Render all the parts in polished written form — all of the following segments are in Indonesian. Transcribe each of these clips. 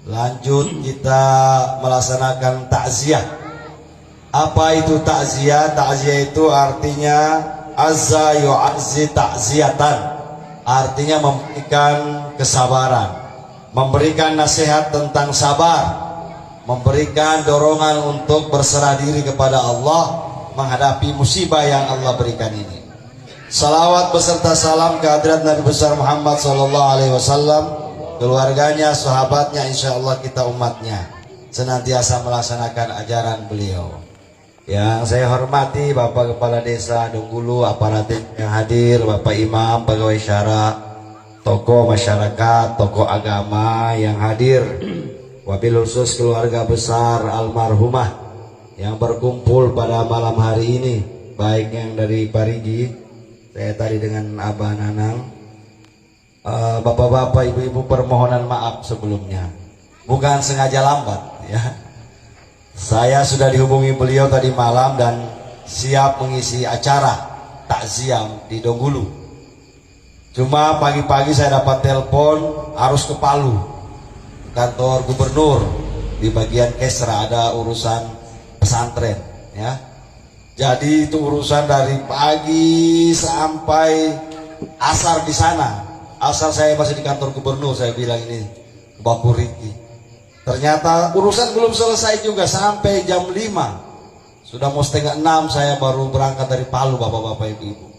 Lanjut kita melaksanakan takziah. Apa itu takziah? Takziah itu artinya azza yu'azzi takziatan, artinya memberikan kesabaran, memberikan nasihat tentang sabar, memberikan dorongan untuk berserah diri kepada Allah menghadapi musibah yang Allah berikan ini. Salawat beserta salam ke hadirat Nabi besar Muhammad SAW, keluarganya, sahabatnya, insya Allah kita umatnya senantiasa melaksanakan ajaran beliau. Yang saya hormati Bapak Kepala Desa Donggulu, aparatur yang hadir, Bapak Imam, pegawai syara, tokoh masyarakat, tokoh agama yang hadir, wabil khusus keluarga besar almarhumah yang berkumpul pada malam hari ini, baik yang dari Parigi, saya tadi dengan Abah Nanang, bapak-bapak, ibu-ibu, permohonan maaf sebelumnya, bukan sengaja lambat ya. Saya sudah dihubungi beliau tadi malam dan siap mengisi acara takziah di Donggulu. Cuma pagi-pagi saya dapat telepon harus ke Palu, kantor gubernur, di bagian Kesra ada urusan pesantren ya. Jadi itu urusan dari pagi sampai asar di sana. Asar saya masih di kantor gubernur, saya bilang ini Bapak Riki. Ternyata urusan belum selesai juga sampai jam 5. Sudah mau setengah 6 saya baru berangkat dari Palu, bapak-bapak, ibu-ibu.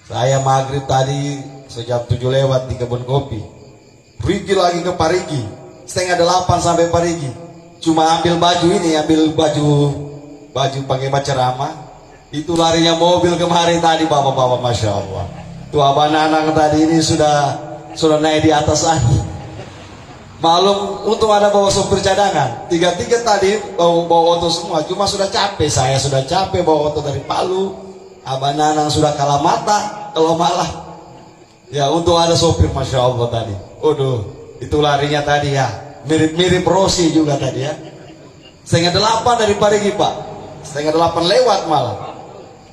Saya maghrib tadi sejam 7 lewat di kebun kopi. Pergi lagi ke Parigi, setengah 8 sampai Parigi. Cuma ambil baju ini, ambil baju pakai ceramah. Itu larinya mobil kemarin tadi, bapak-bapak, masya Allah. Tuh Abah Nanang tadi ini sudah naik di atas sana. Malum untuk ada bawa sopir cadangan, tiga-tiga tadi bawa oto semua. Cuma sudah capek, saya sudah capek bawa oto dari Palu. Abah Nanang sudah kalah mata kalau malah. Ya untuk ada sopir, masya Allah tadi. Waduh, itu larinya tadi ya, mirip-mirip Rosi juga tadi ya. Setengah 8 dari Parigi Pak, setengah 8 lewat malah.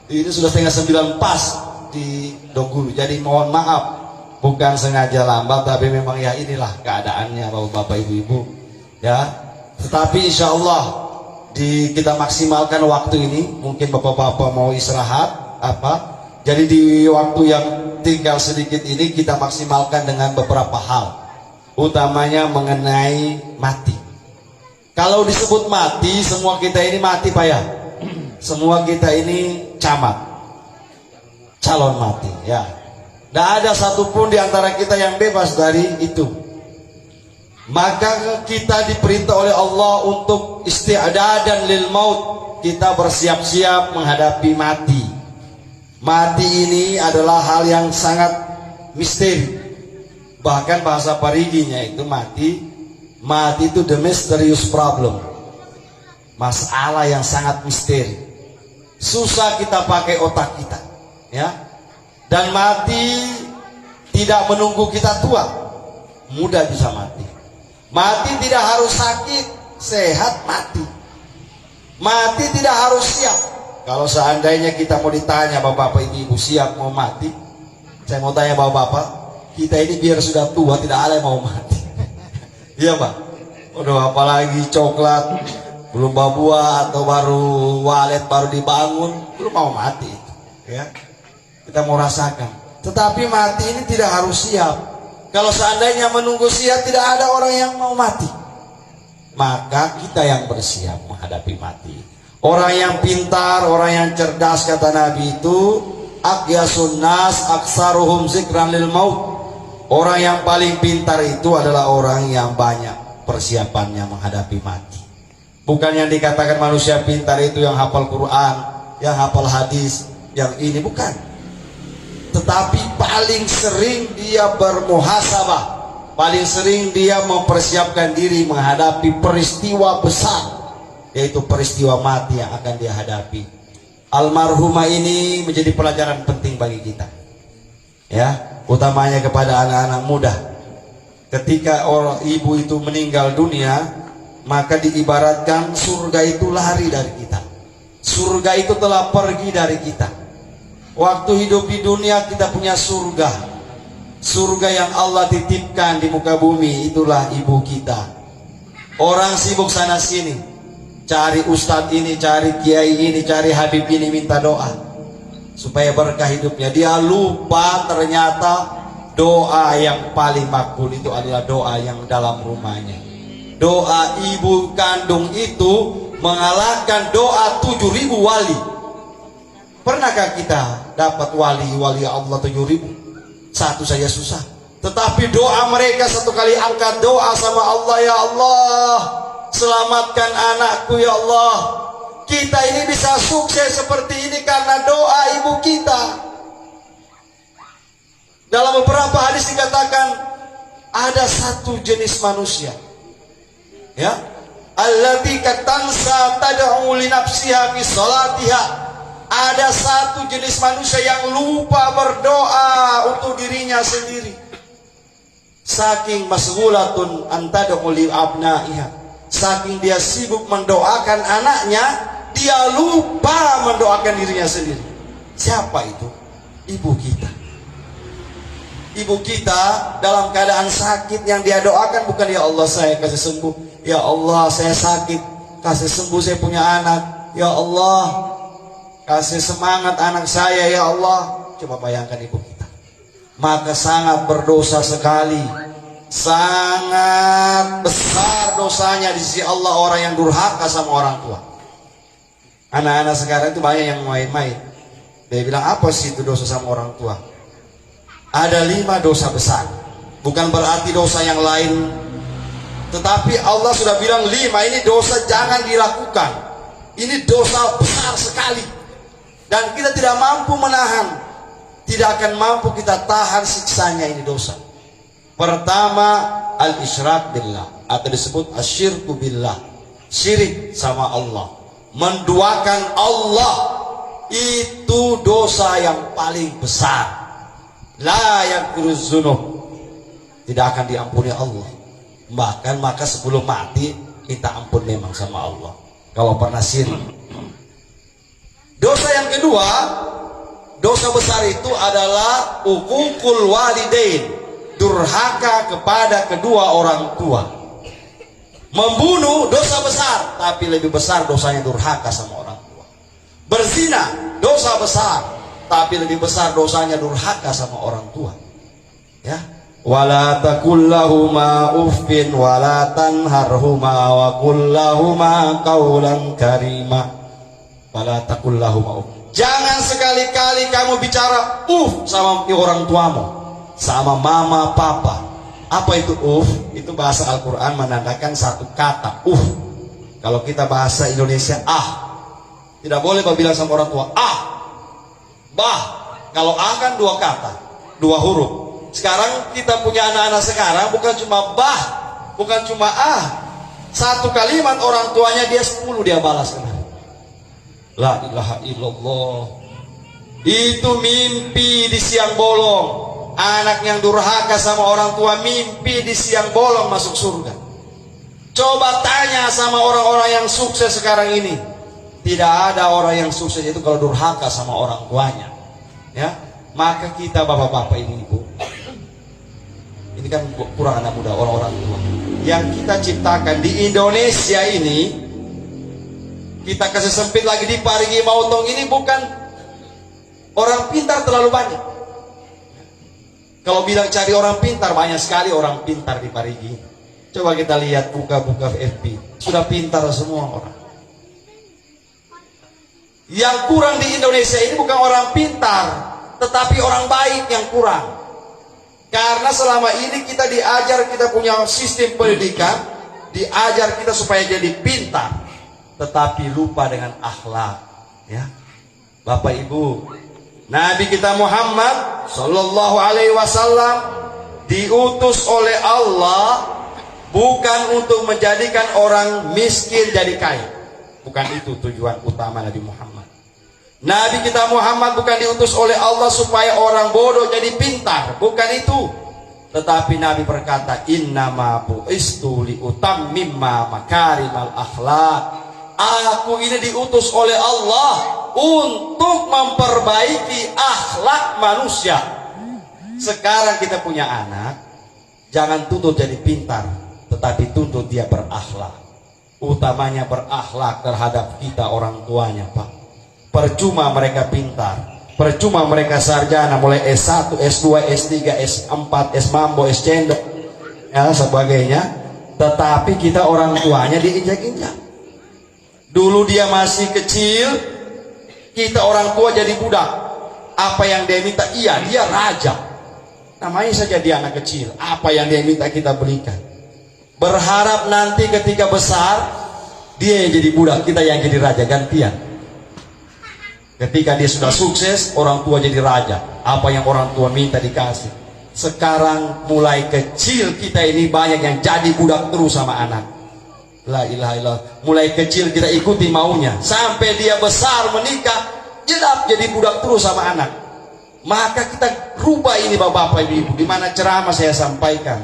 Ini sudah setengah 9 pas di Donggulu. Jadi mohon maaf, bukan sengaja lambat, tapi memang ya inilah keadaannya bapak-bapak, ibu-ibu ya. Tetapi insya Allah kita maksimalkan waktu ini. Mungkin bapak-bapak mau istirahat apa, jadi di waktu yang tinggal sedikit ini kita maksimalkan dengan beberapa hal, utamanya mengenai mati. Kalau disebut mati, semua kita ini mati Pak ya. Semua kita ini camat, calon mati ya. Tidak ada satupun di antara kita yang bebas dari itu. Maka kita diperintah oleh Allah untuk isti'dadan lil maut. Kita bersiap-siap menghadapi mati. Mati ini adalah hal yang sangat misteri. Bahkan bahasa Pariginya itu mati itu the mysterious problem. Masalah yang sangat misteri. Susah kita pakai otak kita ya. Dan mati tidak menunggu kita tua, mudah bisa mati. Mati tidak harus sakit, sehat mati. Mati tidak harus siap. Kalau seandainya kita mau ditanya bapak-bapak, ibu-ibu siap mau mati, saya mau tanya bapak-bapak, kita ini biar sudah tua tidak ada yang mau mati. Iya Pak. Udah apalagi coklat belum buah atau baru walet baru dibangun belum mau mati ya. Kita mau rasakan. Tetapi mati ini tidak harus siap. Kalau seandainya menunggu siap, tidak ada orang yang mau mati. Maka kita yang bersiap menghadapi mati. Orang yang pintar, orang yang cerdas, kata Nabi itu aqyasun nas aksaruhum zikran lil maut. Orang yang paling pintar itu adalah orang yang banyak persiapannya menghadapi mati. Bukan yang dikatakan manusia pintar itu yang hafal Quran, yang hafal hadis, yang ini, bukan. Tetapi paling sering dia bermuhasabah, paling sering dia mempersiapkan diri menghadapi peristiwa besar, yaitu peristiwa mati yang akan dia hadapi. Almarhumah ini menjadi pelajaran penting bagi kita ya, utamanya kepada anak-anak muda. Ketika orang ibu itu meninggal dunia, maka diibaratkan surga itu lari dari kita, surga itu telah pergi dari kita. Waktu hidup di dunia kita punya surga, surga yang Allah titipkan di muka bumi, itulah ibu kita. Orang sibuk sana sini, cari ustadz ini, cari kiai ini, cari habib ini, minta doa supaya berkah hidupnya. Dia lupa ternyata doa yang paling makbul itu adalah doa yang dalam rumahnya. Doa ibu kandung itu mengalahkan doa 7.000 wali. Pernahkah kita dapat wali Allah 7.000? Satu saja susah. Tetapi doa mereka satu kali angkat doa sama Allah, ya Allah, selamatkan anakku ya Allah. Kita ini bisa sukses seperti ini karena doa ibu kita. Dalam beberapa hadis dikatakan ada satu jenis manusia, ya, allati katansa tad'u li nafsiha fi salatiha. Ada satu jenis manusia yang lupa berdoa untuk dirinya sendiri. Saking masghulatun antad'u li abnaiha, saking dia sibuk mendoakan anaknya, dia lupa mendoakan dirinya sendiri. Siapa itu? Ibu kita. Ibu kita dalam keadaan sakit, yang dia doakan bukan ya Allah saya kasih sembuh, ya Allah saya sakit kasih sembuh saya punya anak, ya Allah kasih semangat anak saya ya Allah. Coba bayangkan ibu kita, maka sangat berdosa sekali, sangat besar dosanya di sisi Allah orang yang durhaka sama orang tua. Anak-anak sekarang itu banyak yang main-main. Dia bilang apa sih itu dosa sama orang tua? Ada 5 dosa besar. Bukan berarti dosa yang lain, tetapi Allah sudah bilang 5 ini dosa jangan dilakukan. Ini dosa besar sekali, dan kita tidak mampu menahan, tidak akan mampu kita tahan siksanya. Ini dosa. Pertama, al-isyrak billah, atau disebut asyirku billah, syirik sama Allah, menduakan Allah. Itu dosa yang paling besar. La yaghfiruz dzunub, tidak akan diampuni Allah. Bahkan maka sebelum mati kita ampun memang sama Allah kalau pernah syirik. Dosa yang kedua, dosa besar itu adalah uququl walidain, durhaka kepada kedua orang tua. Membunuh dosa besar, tapi lebih besar dosanya durhaka sama orang tua. Berzina dosa besar, tapi lebih besar dosanya durhaka sama orang tua. Ya, wala taqul lahuma uffin wala tanharhuma wa qul lahuma qawlan karima. Wala taqul lahuma uff. Jangan sekali-kali kamu bicara sama orang tuamu, sama mama papa. Apa itu Itu bahasa Al-Quran menandakan satu kata Kalau kita bahasa Indonesia tidak boleh bilang sama orang tua bah. Kalau kan 2 kata, 2 huruf. Sekarang kita punya anak-anak sekarang bukan cuma bah, bukan cuma satu kalimat orang tuanya dia 10 dia balas. La ilaha illallah. Itu mimpi di siang bolong. Anak yang durhaka sama orang tua mimpi di siang bolong masuk surga. Coba tanya sama orang-orang yang sukses sekarang ini. Tidak ada orang yang sukses itu kalau durhaka sama orang tuanya. Ya, maka kita bapak-bapak ini ibu, ini kan kurang anak muda, orang-orang tua yang kita ciptakan di Indonesia ini, kita kasih sempit lagi di Parigi Mautong ini. Bukan orang pintar terlalu banyak. Kalau bilang cari orang pintar, banyak sekali orang pintar di Parigi. Coba kita lihat, buka-buka FB, sudah pintar semua orang. Yang kurang di Indonesia ini bukan orang pintar, tetapi orang baik yang kurang. Karena selama ini kita diajar, kita punya sistem pendidikan, diajar kita supaya jadi pintar, tetapi lupa dengan akhlak. Ya, Bapak Ibu, Nabi kita Muhammad Sallallahu Alaihi Wasallam diutus oleh Allah bukan untuk menjadikan orang miskin jadi kaya. Bukan itu tujuan utama Nabi Muhammad. Nabi kita Muhammad bukan diutus oleh Allah supaya orang bodoh jadi pintar. Bukan itu. Tetapi Nabi berkata, innama bu'istu liutammimma makarimal akhlak. Aku ini diutus oleh Allah untuk memperbaiki akhlak manusia. Sekarang kita punya anak, jangan tuntut jadi pintar, tetapi tuntut dia berakhlak, utamanya berakhlak terhadap kita orang tuanya, Pak. Percuma mereka pintar, percuma mereka sarjana mulai S1, S2, S3, S4, S mambo, S cendol, ya sebagainya, tetapi kita orang tuanya diinjak-injak. Dulu dia masih kecil, kita orang tua jadi budak. Apa yang dia minta, iya dia raja. Namanya saja dia anak kecil, apa yang dia minta kita berikan. Berharap nanti ketika besar dia yang jadi budak, kita yang jadi raja, gantian. Ketika dia sudah sukses, orang tua jadi raja. Apa yang orang tua minta dikasih. Sekarang mulai kecil kita ini banyak yang jadi budak terus sama anak. La ilaha illallah. Mulai kecil kita ikuti maunya, sampai dia besar menikah, jedap jadi budak terus sama anak. Maka kita rubah ini bapak-bapak ibu-ibu. Di mana ceramah saya sampaikan,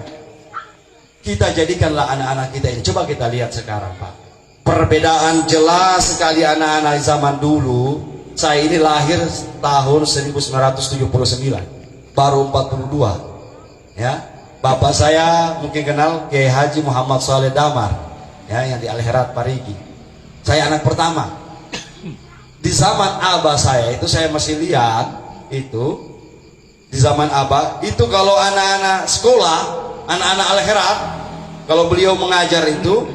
kita jadikanlah anak-anak kita ini. Coba kita lihat sekarang, Pak. Perbedaan jelas sekali anak-anak zaman dulu. Saya ini lahir tahun 1979, baru 42. Ya, bapak saya mungkin kenal Kiai Haji Muhammad Saleh Damar, ya, yang di Al-Herat Parigi. Saya anak pertama. Di zaman abah saya itu saya masih lihat itu, di zaman abah itu kalau anak-anak sekolah, anak-anak Al-Herat, kalau beliau mengajar itu,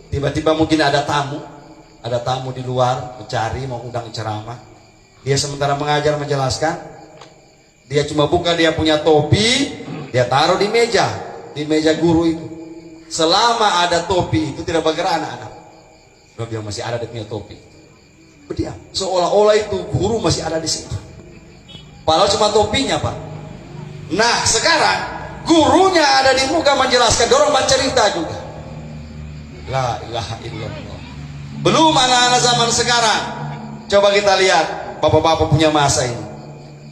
tiba-tiba mungkin ada tamu di luar mencari mau undang ceramah. Dia sementara mengajar menjelaskan, dia cuma buka dia punya topi, dia taruh di meja guru itu. Selama ada topi itu tidak bergerak anak-anak. Dia bilang masih ada dia punya topi, berdiam, seolah-olah itu guru masih ada di situ. Padahal cuma topinya, Pak. Nah sekarang gurunya ada di muka menjelaskan, dorong bercerita juga. La ilaha illallah. Belum anak-anak zaman sekarang. Coba kita lihat bapak-bapak punya masa ini.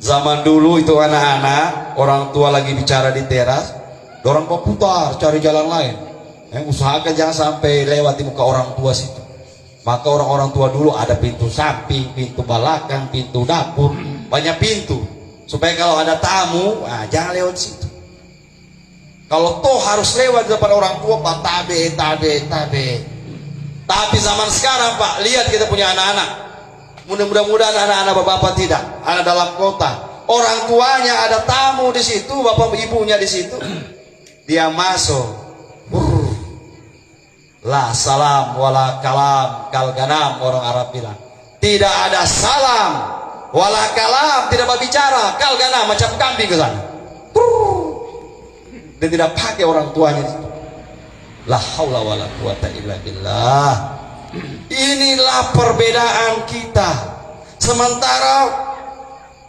Zaman dulu itu anak-anak, orang tua lagi bicara di teras, dorong kok putar cari jalan lain. Usahakan jangan sampai lewat di muka orang tua situ. Maka orang-orang tua dulu ada pintu samping, pintu belakang, pintu dapur, banyak pintu. Supaya kalau ada tamu, jangan lewat situ. Kalau toh harus lewat depan orang tua, Pak, tabe. Tapi zaman sekarang, Pak, lihat kita punya anak-anak. Mudah-mudahan anak-anak bapak-bapak tidak, anak dalam kota. Orang tuanya ada tamu di situ, bapak ibunya di situ. Dia masuk. La salam wala kalam kal ganam, orang Arab bilang. Tidak ada salam wala kalam, tidak berbicara kal ganam, macam kambing ke sana. Dia tidak pakai orang tuanya di situ. La haula wala quwata illa billah. Inilah perbedaan kita. Sementara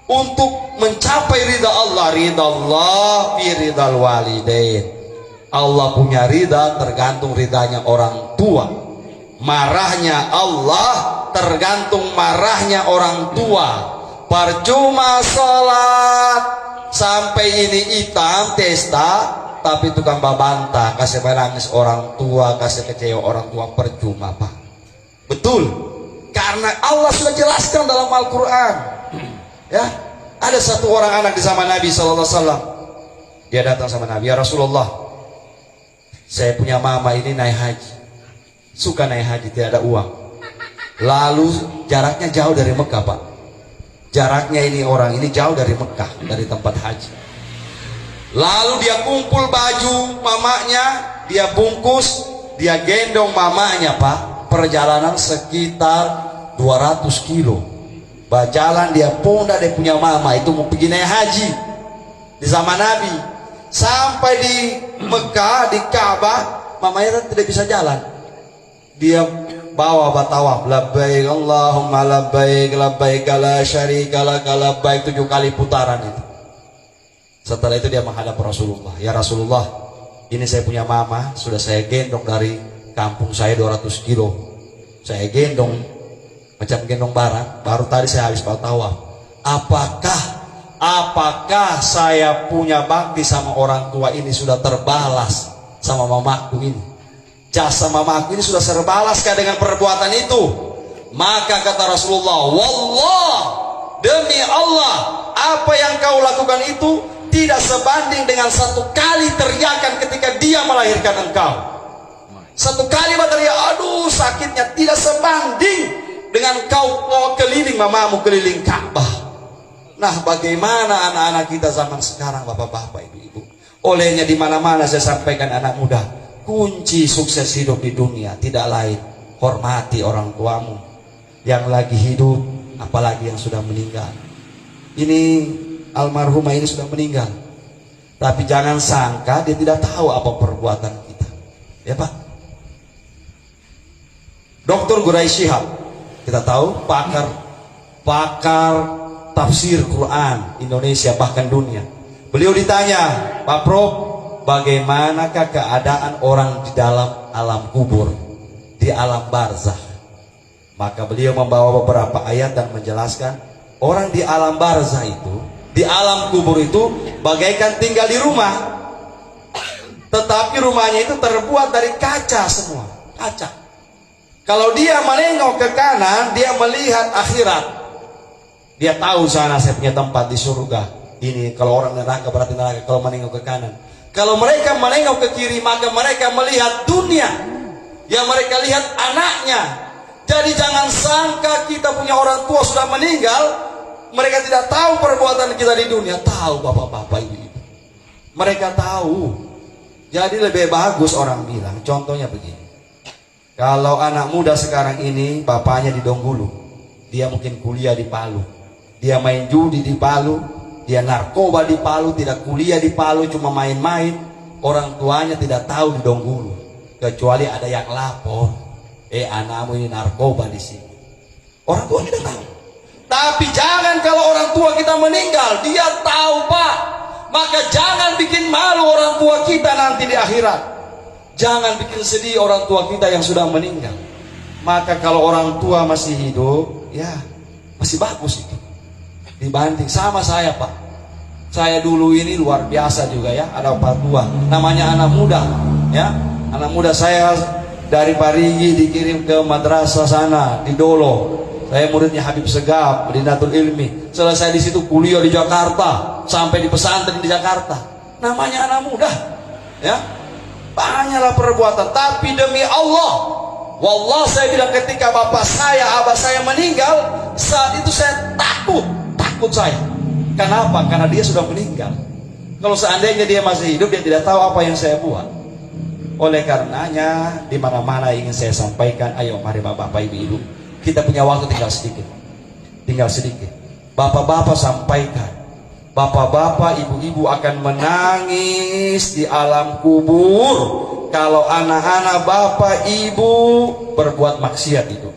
untuk mencapai ridha Allah fi ridal walidain, Allah punya ridha tergantung ridhanya orang tua. Marahnya Allah tergantung marahnya orang tua. Percuma sholat sampai ini hitam testa, tapi tukang babanta, kasih menangis orang tua, kasih kecewa orang tua, percuma, Pak. Betul, karena Allah sudah jelaskan dalam Al-Quran. Ya, ada satu orang anak di zaman Nabi SAW. Dia datang sama Nabi, ya Rasulullah, saya punya mama ini naik haji, suka naik haji, tidak ada uang. Lalu jaraknya jauh dari Mekah, Pak. Jaraknya ini orang ini jauh dari Mekah, dari tempat haji. Lalu dia kumpul baju mamanya, dia bungkus, dia gendong mamanya, Pak. Perjalanan sekitar 200 kilo. Berjalan dia pundak dia punya mama itu mau pergi naik haji di zaman Nabi. Sampai di Mekah, di Ka'bah, mamanya tidak bisa jalan. Dia bawa batawaf, labbaik Allahumma labbaik, labbaik la syarika lak, labbaik 7 kali putaran itu. Setelah itu dia menghadap Rasulullah. Ya Rasulullah, ini saya punya mama, sudah saya gendong dari kampung saya 200 kilo. Saya gendong macam gendong barang. Baru tadi saya habis bertawaf. Apakah saya punya bakti sama orang tua ini sudah terbalas sama mamaku ini? Jasa mamaku ini sudah terbalaskah dengan perbuatan itu? Maka kata Rasulullah, wallah, demi Allah, apa yang kau lakukan itu tidak sebanding dengan satu kali teriakan ketika dia melahirkan engkau. Satu kali teriak, aduh sakitnya, tidak sebanding dengan kau keliling mamamu, keliling Ka'bah. Nah, bagaimana anak-anak kita zaman sekarang, bapak-bapak, ibu-ibu? Olehnya di mana-mana saya sampaikan anak muda, kunci sukses hidup di dunia tidak lain hormati orang tuamu yang lagi hidup, apalagi yang sudah meninggal. Ini almarhumah ini sudah meninggal, tapi jangan sangka dia tidak tahu apa perbuatan kita, ya Pak. Dr. Gurai Shihab, kita tahu pakar tafsir Quran Indonesia bahkan dunia. Beliau ditanya, Pak Prof, bagaimanakah keadaan orang di dalam alam kubur, di alam barzakh? Maka beliau membawa beberapa ayat dan menjelaskan, orang di alam barzakh itu, di alam kubur itu bagaikan tinggal di rumah, tetapi rumahnya itu terbuat dari kaca semua, kaca. Kalau dia menengok ke kanan, dia melihat akhirat. Dia tahu sana saya punya tempat di surga. Ini kalau orang neraka berarti neraka kalau menengok ke kanan. Kalau mereka menengok ke kiri, maka mereka melihat dunia. Yang mereka lihat anaknya. Jadi jangan sangka kita punya orang tua sudah meninggal, mereka tidak tahu perbuatan kita di dunia. Tahu bapak-bapak, ibu-ibu. Mereka tahu. Jadi lebih bagus orang bilang, contohnya begini. Kalau anak muda sekarang ini, bapaknya di Donggulu, dia mungkin kuliah di Palu, dia main judi di Palu, dia narkoba di Palu, tidak kuliah di Palu, cuma main-main. Orang tuanya tidak tahu di Donggulu, kecuali ada yang lapor, anakmu ini narkoba di sini. Orang tua tidak tahu. Tapi jangan kalau orang tua kita meninggal, dia tahu Pak. Maka jangan bikin malu orang tua kita nanti di akhirat. Jangan bikin sedih orang tua kita yang sudah meninggal. Maka kalau orang tua masih hidup, ya masih bagus itu. Dibanding sama saya Pak. Saya dulu ini luar biasa juga ya. Ada Pak tua, namanya anak muda ya. Anak muda saya dari Parigi dikirim ke madrasah sana di Dolo. Saya muridnya Habib Segaf, Madinatul Ilmi. Selesai di situ kuliah di Jakarta, sampai di pesantren di Jakarta. Namanya anak muda ya. Banyaklah perbuatan, tapi demi Allah, wallah saya bilang ketika bapak saya, abah saya meninggal, saat itu saya takut saya. Kenapa? Karena dia sudah meninggal. Kalau seandainya dia masih hidup, dia tidak tahu apa yang saya buat. Oleh karenanya, di mana-mana ingin saya sampaikan, ayo mari bapak-bapak, ibu-ibu, kita punya waktu tinggal sedikit. Bapak-bapak sampaikan. Bapak-bapak, ibu-ibu akan menangis di alam kubur kalau anak-anak bapak ibu berbuat maksiat itu.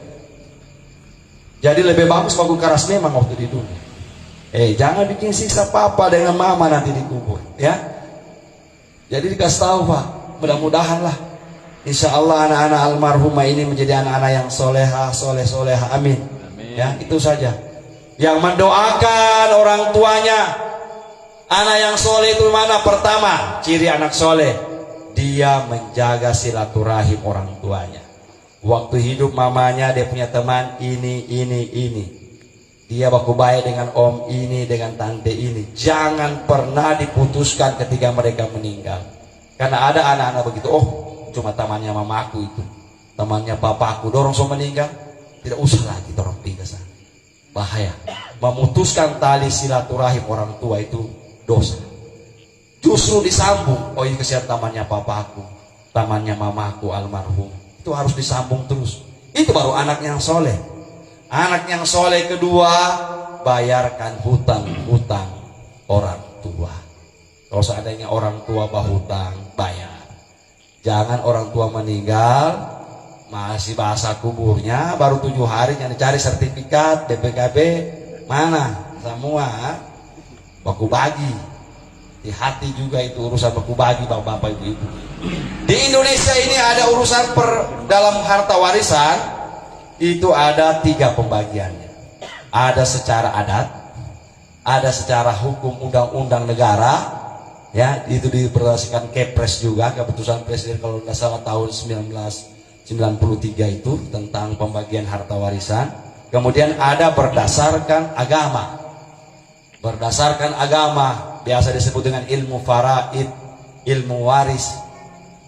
Jadi lebih bagus waktu keras memang waktu di dunia. Jangan bikin siksa papa dengan mama nanti di kubur, ya. Jadi dikasih tahu Pak, mudah-mudahan lah, insya Allah anak-anak almarhumah ini menjadi anak-anak yang soleha, soleha, amin. Ya, itu saja. Yang mendoakan orang tuanya. Anak yang soleh itu mana? Pertama, ciri anak soleh, dia menjaga silaturahim orang tuanya. Waktu hidup mamanya dia punya teman ini. Dia baku baik dengan om ini, dengan tante ini. Jangan pernah diputuskan ketika mereka meninggal. Karena ada anak-anak begitu, cuma temannya mamaku itu, temannya papaku, dorong so meninggal, tidak usah lagi dorong pindah sana. Bahaya. Memutuskan tali silaturahim orang tua itu dosa. Justru disambung. Ini kesian tamannya papaku, tamannya mamaku almarhum. Itu harus disambung terus. Itu baru anak yang soleh. Anak yang soleh kedua, bayarkan hutang-hutang orang tua. Kalau seandainya orang tua berhutang, bayar. Jangan orang tua meninggal masih bahasa kuburnya, baru 7 hari yang dicari sertifikat BPKB mana semua baku bagi. Di hati juga itu urusan baku bagi bapak-bapak ibu-ibu. Di Indonesia ini ada urusan dalam harta warisan itu ada 3 pembagiannya. Ada secara adat, ada secara hukum undang-undang negara, ya itu diberdasarkan Kepres juga, keputusan presiden kalau tidak salah tahun 1993 itu tentang pembagian harta warisan. Kemudian ada berdasarkan agama. Berdasarkan agama biasa disebut dengan ilmu faraid, ilmu waris.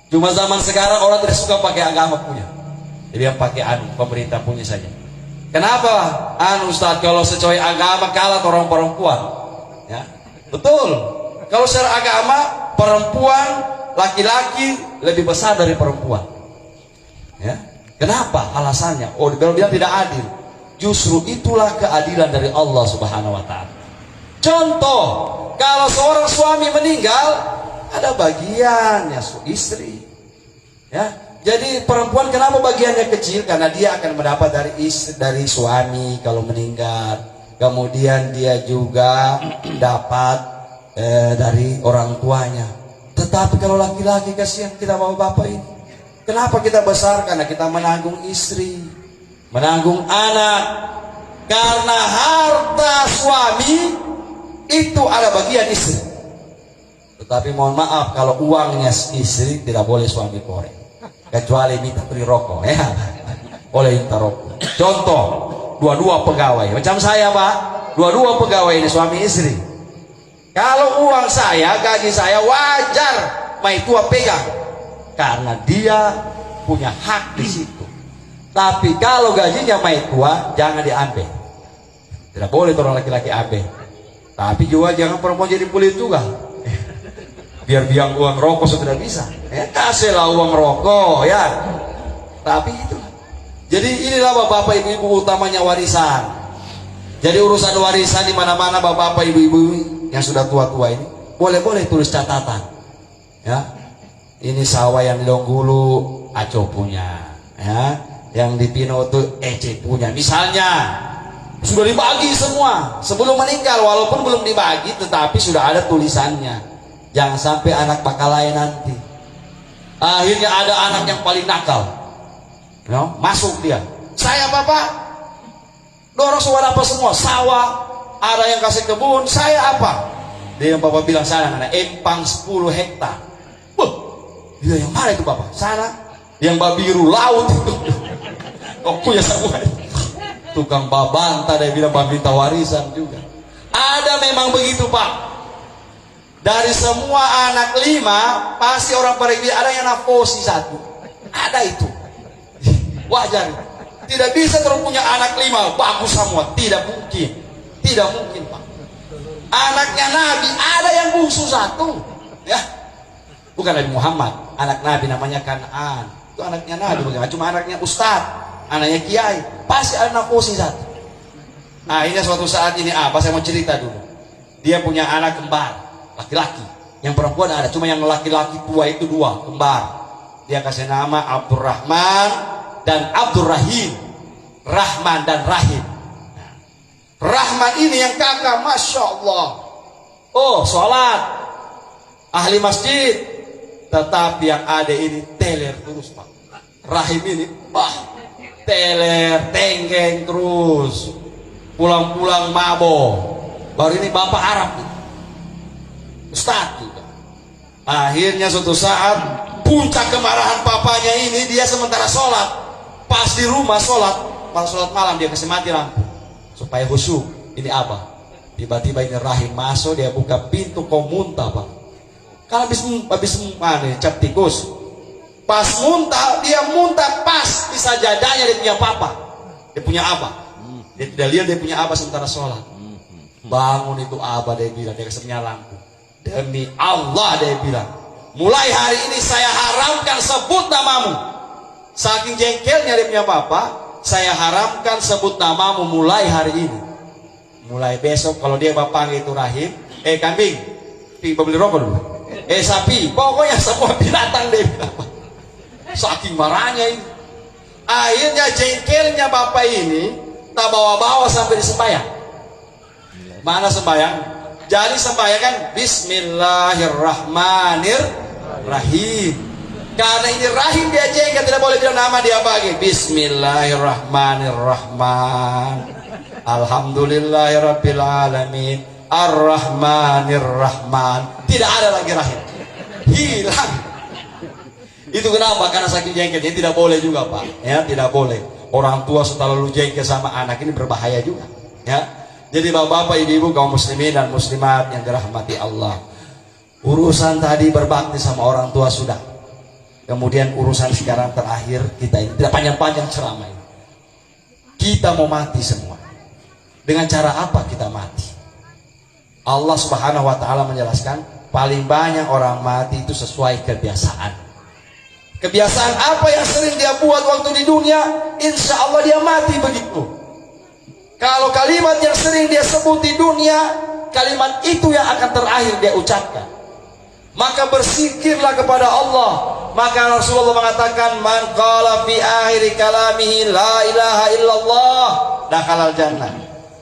Cuma zaman sekarang orang tidak suka pakai agama punya, jadi yang pakai pemerintah punya saja. Kenapa? Ustaz, kalau sesuai agama kalah orang perempuan. Ya, betul. Kalau secara agama perempuan, laki-laki lebih besar dari perempuan. Ya, kenapa? Alasannya, kalau bilang tidak adil. Justru itulah keadilan dari Allah Subhanahu wa Ta'ala. Contoh, kalau seorang suami meninggal, ada bagiannya istri. Ya, jadi perempuan kenapa bagiannya kecil? Karena dia akan mendapat dari suami kalau meninggal. Kemudian dia juga dapat dari orang tuanya. Tetapi kalau laki-laki, kasihan kita bapak-bapak ini. Kenapa kita besar? Karena kita menanggung istri, menanggung anak. Karena harta suami itu ada bagian istri. Tetapi mohon maaf, kalau uangnya istri tidak boleh suami korek, kecuali minta beli rokok, ya boleh minta rokok. Contoh, dua-dua pegawai macam saya Pak, dua-dua pegawai ini suami istri. Kalau uang saya, gaji saya, wajar maitua pegang, karena dia punya hak di situ. Tapi kalau gajinya maitua, jangan diambil. Tidak boleh orang laki-laki ambil. Tapi juga jangan perempuan jadi pelit juga. Biar biang uang rokok sudah bisa. Ya, kasihlah uang rokok ya. Tapi itu. Jadi inilah bapak-bapak ibu-ibu utamanya warisan. Jadi urusan warisan di mana-mana bapak-bapak ibu-ibu yang sudah tua-tua ini boleh-boleh tulis catatan. Ya. Ini sawah yang di Donggulu Aco punya, ya. Yang di Pino itu Ece punya. Misalnya sudah dibagi semua sebelum meninggal, walaupun belum dibagi tetapi sudah ada tulisannya. Jangan sampai anak pakalai nanti. Akhirnya ada anak yang paling nakal, ya, masuk dia. Saya bapak, dorong suara apa semua, sawah, ada yang kasih kebun, saya apa? Dia yang bapak bilang sana, ada empang 10 hektar. Dia yang mana itu bapak? Sana, yang babiru laut itu. Kok punya semua? Tukang babanta, dia bilang babinta warisan juga. Ada memang begitu pak. Dari semua anak 5, pasti orang pada ada yang nafosi 1. Ada itu. Wajar. Tidak bisa terus punya anak 5 bagus semua. Tidak mungkin. Tidak mungkin pak. Anaknya Nabi ada yang bungsu 1. Ya. Bukan Nabi Muhammad. Anak Nabi namanya Kan'an. Itu anaknya Nabi. Bukan cuma anaknya Ustadz. Anaknya Kiai. Pasti ada nafosi 1. Nah ini suatu saat ini apa? Saya mau cerita dulu. Dia punya anak kembar. Laki-laki, yang perempuan ada, cuma yang laki-laki tua itu 2 kembar. Dia kasih nama Abdurrahman dan Abdurrahim, Rahman dan Rahim. Rahman ini yang kakak, masya Allah, oh sholat, ahli masjid, tetapi yang ada ini teler terus pak. Rahim ini, teler, tenggeng terus, pulang-pulang mabok. Baru ini bapak Arab nih. Ustaz juga. Akhirnya suatu saat puncak kemarahan papanya ini, dia sementara sholat, pas di rumah sholat, pas sholat malam dia kasih mati lampu supaya khusyuk. Ini apa? Tiba-tiba ini Rahim masuk, dia buka pintu, kau muntah pak. Kalau habis mana cap tikus, pas muntah, dia muntah pas di sajadahnya dia punya papa, dia punya apa? Dia tidak lihat dia punya apa sementara sholat. Bangun itu apa dia bilang, dia kasih lampu. Demi Allah dia bilang, mulai hari ini saya haramkan sebut namamu. Saking jengkelnya dia punya papa, saya haramkan sebut namamu mulai hari ini. Mulai besok kalau dia bapak itu Rahim, kambing, beli rokok dulu. Sapi, pokoknya semua binatang dia bilang. Saking marahnya ini. Akhirnya jengkelnya bapak ini tak bawa-bawa sampai di sembahyang. Mana sembahyang? Jadi sembahyang kan Bismillahirrahmanirrahim. Karena ini Rahim dia jengkel, tidak boleh bilang nama dia bagi. Bismillahirrahmanirrahim. Alhamdulillahirrabbilalamin. Ar-Rahmanirrahman. Tidak ada lagi Rahim. Hilang. Itu kenapa? Karena saking jengkelnya tidak boleh juga pak. Ya tidak boleh. Orang tua terlalu jengkel sama anak ini berbahaya juga. Ya. Jadi bapak-bapak, ibu-ibu, kaum muslimin dan muslimat yang dirahmati Allah, urusan tadi berbakti sama orang tua sudah. Kemudian urusan sekarang terakhir kita ini, tidak panjang-panjang ceramah ini. Kita mau mati semua. Dengan cara apa kita mati? Allah Subhanahu wa ta'ala menjelaskan, paling banyak orang mati itu sesuai kebiasaan. Kebiasaan apa yang sering dia buat waktu di dunia, insya Allah dia mati begitu. Kalau kalimat yang sering dia sebut di dunia, kalimat itu yang akan terakhir dia ucapkan. Maka berzikirlah kepada Allah. Maka Rasulullah mengatakan, man qala fi akhir kalamihi la ilaha illallah dakhalal jannah.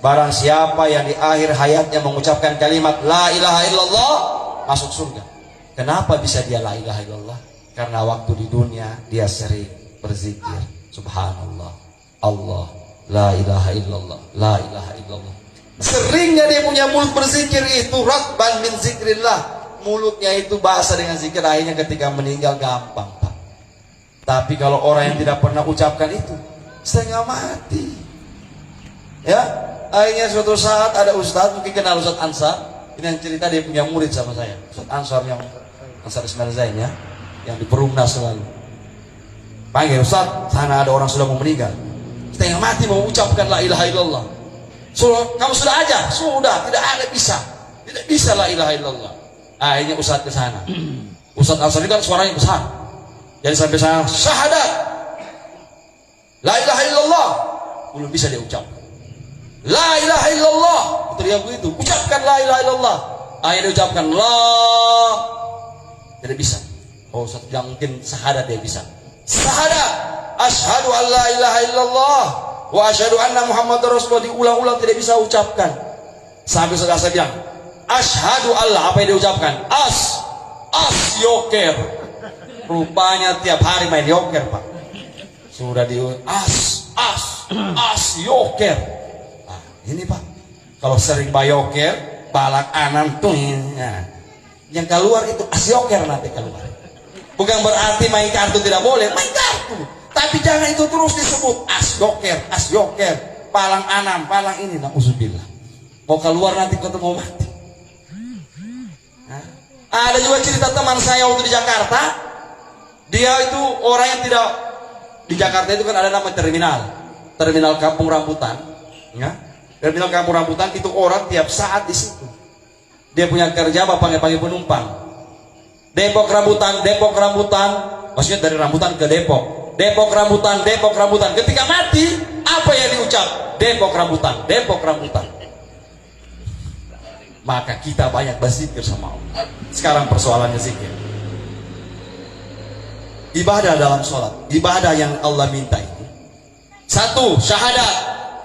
Barang siapa yang di akhir hayatnya mengucapkan kalimat la ilaha illallah, masuk surga. Kenapa bisa dia la ilaha illallah? Karena waktu di dunia dia sering berzikir, subhanallah, Allah, la ilaha illallah, la ilaha illallah. Seringnya dia punya mulut berzikir itu ratban min zikrillah. Mulutnya itu basah dengan zikir, akhirnya ketika meninggal gampang, Pak. Tapi kalau orang yang tidak pernah ucapkan itu, setengah mati. Ya, akhirnya suatu saat ada ustaz, mungkin kenal Ustaz Ansar. Ini yang cerita, dia punya murid sama saya, Ustaz Ansar yang Ansar Ismail Zain ya, yang di Perumnas selalu. Panggil Ustaz, sana ada orang sudah mau meninggal. Setengah mati mau ucapkan la ilaha illallah. Kamu sudah aja, sudah, tidak ada bisa. Tidak bisa la ilaha illallah. Akhirnya Ustaz ke sana. Ustaz Ansar ini kan suaranya besar. Jadi sampai sana, syahadat la ilaha illallah, belum bisa dia ucap. La ilaha illallah, teriak begitu, ucapkan la ilaha illallah. Akhirnya ucapkan la, tidak bisa. Oh, Ustaz bilang mungkin syahadat dia bisa. Syahadat, asyhadu an la ilaha illallah wa asyhadu anna Muhammadar Rasulullah, diulang-ulang tidak bisa ucapkan. Sampai Ustaz Ansar bilang, asyhadu Allah, apa yang diucapkan? As yoker. Rupanya tiap hari main yoker, Pak. Sudah di as yoker. Nah, ini Pak, kalau sering bayoker, balak anan tuh, nah, yang keluar itu as yoker nanti keluar. Bukan berarti main kartu tidak boleh, main kartu. Tapi jangan itu terus disebut as yoker, palang anam, palang ini, na'udzubillah. Mau keluar nanti ketemu mati. Ada juga cerita teman saya waktu di Jakarta. Dia itu orang yang tidak, di Jakarta itu kan ada nama terminal Kampung Rambutan ya. Terminal Kampung Rambutan itu orang tiap saat di situ. Dia punya kerja panggil penumpang. Depok Rambutan, maksudnya dari Rambutan ke Depok. Depok Rambutan. Ketika mati, apa yang diucap? Depok Rambutan. Maka kita banyak berzikir sama Allah. Sekarang persoalannya zikir. Ibadah dalam sholat, ibadah yang Allah minta itu. Satu, syahadat.